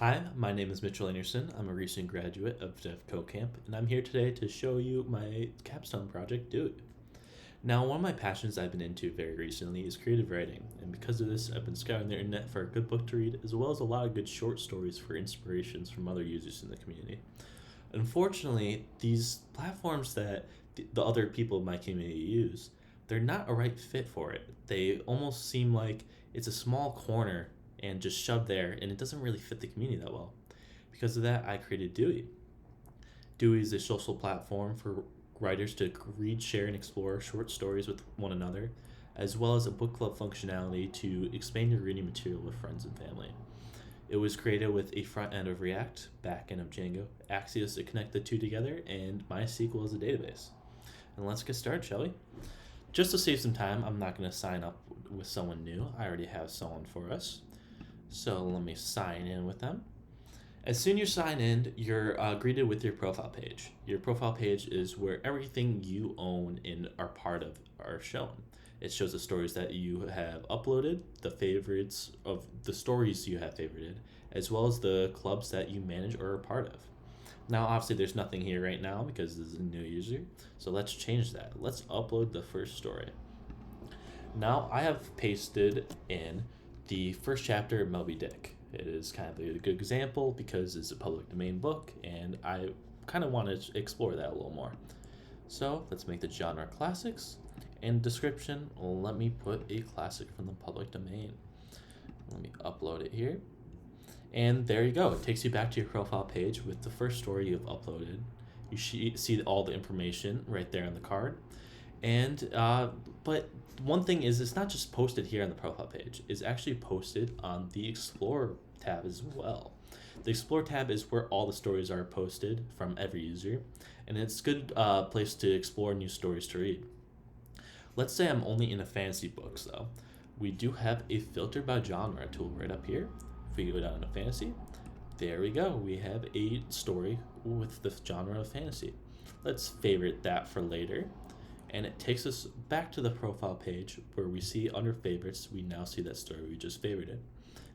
Hi, my name is Mitchell Anderson. I'm a recent graduate of devCodeCamp, and I'm here today to show you my capstone project, Dewey. Now, one of my passions I've been into very recently is creative writing, and because of this, I've been scouring the internet for a good book to read, as well as a lot of good short stories for inspirations from other users in the community. Unfortunately, these platforms that the other people in my community use, they're not a right fit for it. They almost seem like it's a small corner and just shoved there, and it doesn't really fit the community that well. Because of that, I created Dewey. Dewey is a social platform for writers to read, share, and explore short stories with one another, as well as a book club functionality to expand your reading material with friends and family. It was created with a front end of React, back end of Django, Axios to connect the two together, and MySQL as a database. And let's get started, shall we? Just to save some time, I'm not going to sign up with someone new. I already have someone for us. So let me sign in with them. As soon as you sign in, you're greeted with your profile page. Your profile page is where everything you own and are part of are shown. It shows the stories that you have uploaded, the favorites of the stories you have favorited, as well as the clubs that you manage or are part of. Now, obviously, there's nothing here right now because this is a new user, so let's change that. Let's upload the first story. Now, I have pasted in the first chapter of Moby Dick. It is kind of a good example because it's a public domain book, and I kind of want to explore that a little more. So let's make the genre classics, and description, let me put a classic from the public domain. Let me upload it here. And there you go. It takes you back to your profile page with the first story you've uploaded. You see all the information right there on the card. And but one thing is, it's not just posted here on the profile page. It's actually posted on the Explore tab as well. The Explore tab is where all the stories are posted from every user, and it's a good place to explore new stories to read. Let's say I'm only into fantasy books, though. We do have a filter by genre tool right up here. If we go down to fantasy, there we go. We have a story with the genre of fantasy. Let's favorite that for later. And it takes us back to the profile page where we see under favorites, we now see that story we just favorited.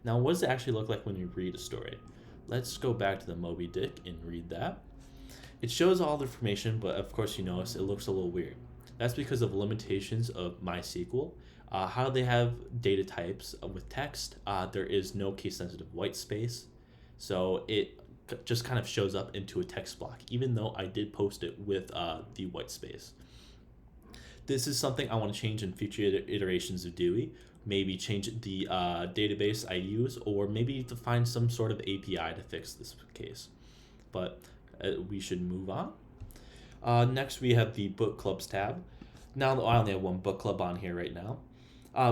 Now, what does it actually look like when you read a story? Let's go back to the Moby Dick and read that. It shows all the information, but of course you notice it looks a little weird. That's because of limitations of MySQL. How they have data types with text, there is no case sensitive white space. So it just kind of shows up into a text block, even though I did post it with the white space. This is something I want to change in future iterations of Dewey. Maybe change the database I use, or maybe to find some sort of API to fix this case. But we should move on. Next, we have the book clubs tab. Now, I only have one book club on here right now.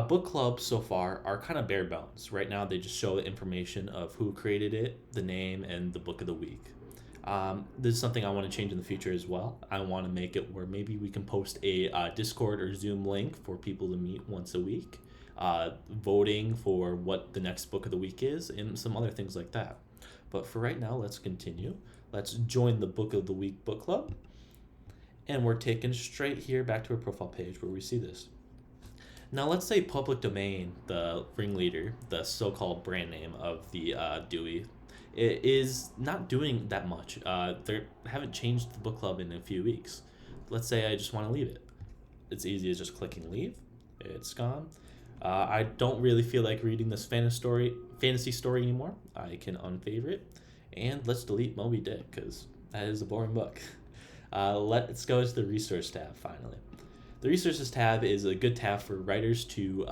Book clubs so far are kind of bare bones. Right now, they just show the information of who created it, the name, and the book of the week. This is something I want to change in the future as well. I want to make it where maybe we can post a Discord or Zoom link for people to meet once a week, voting for what the next book of the week is, and some other things like that. But for right now, let's continue. Let's join the Book of the Week book club. And we're taken straight here back to our profile page where we see this. Now let's say public domain, the ringleader, the so-called brand name of the Dewey, it is not doing that much. They haven't changed the book club in a few weeks. Let's say I just want to leave it. It's easy as just clicking leave. It's gone. I don't really feel like reading this fantasy story anymore. I can unfavorite. And let's delete Moby Dick because that is a boring book. Let's go to the resource tab finally. The resources tab is a good tab for writers to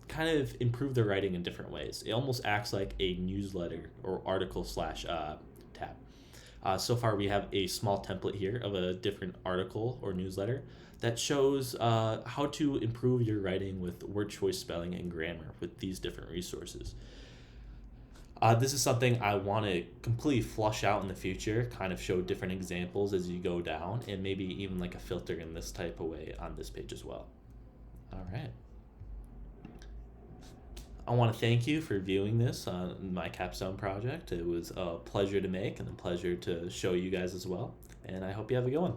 kind of improve their writing in different ways. It almost acts like a newsletter or article slash tab. So far, we have a small template here of a different article or newsletter that shows how to improve your writing with word choice, spelling, and grammar with these different resources. This is something I want to completely flush out in the future, kind of show different examples as you go down, and maybe even like a filter in this type of way on this page as well. All right. I want to thank you for viewing this on my capstone project. It was a pleasure to make and a pleasure to show you guys as well. And I hope you have a good one.